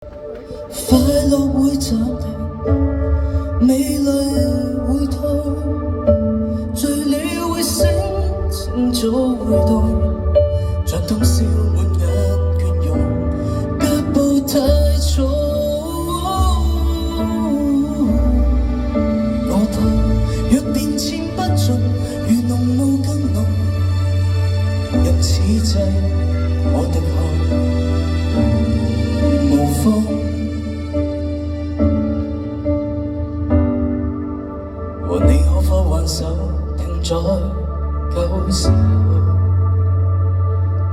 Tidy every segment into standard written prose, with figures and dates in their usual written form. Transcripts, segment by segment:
快樂會暫停，美麗會退，醉了會醒，清早會到，像通宵滿眼倦容，腳步太重。我怕若變遷不盡，如濃霧更濃，因此際我滴汗無風。和你可否挽手，停在舊時候，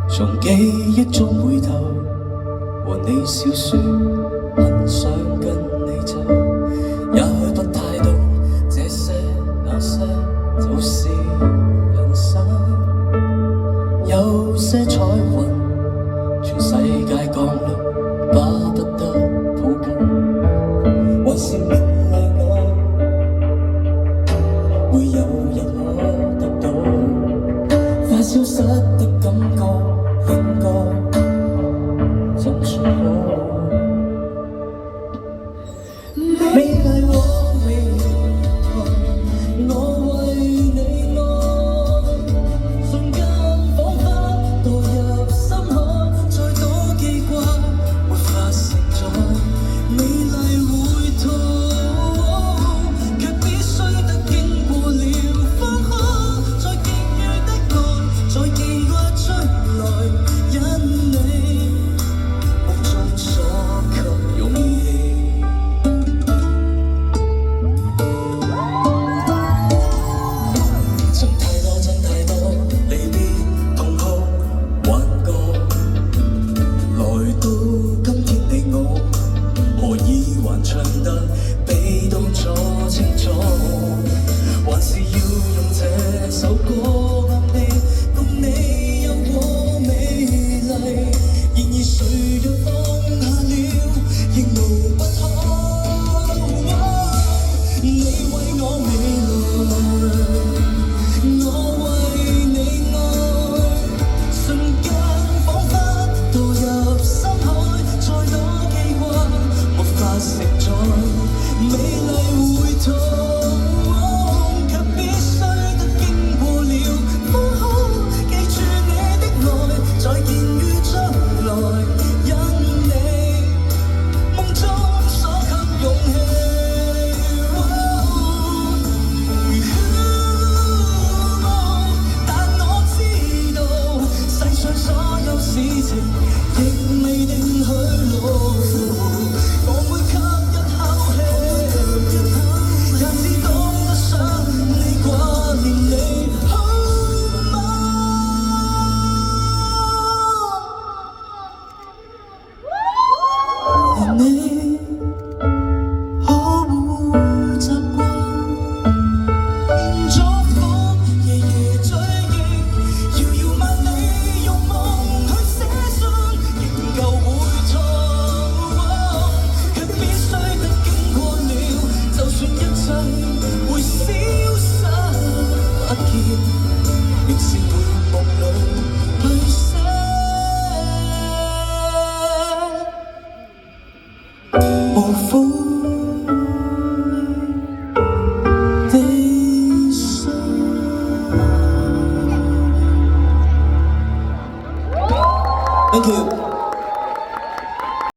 從記憶中回頭，和你笑說，很想跟你走。也許不太懂這些那些，就是人生。有些彩雲，全世界降落，巴不得抱緊，還是勉勵我。會有日可得到，快消失的感覺應該怎說好？美麗我未來，我為你愛，瞬間彷彿墮入深海，再多記掛沒法承載，美麗會退。還是要用這首歌給你，共你有過美麗。然而誰若放下了，亦無不可。你為我未來，我為你愛，瞬間彷彿墮入深海，再多記掛沒法承載，美麗會退。亦未定去路，我會吸一口氣，也只懂得想你掛念你，好嗎？而你可會習慣變咗火，夜夜追憶，遙遙萬里用夢去寫信，仍舊會錯，卻必須得經過了，就算一切會消失不見，仍是會夢裏去寫。無悔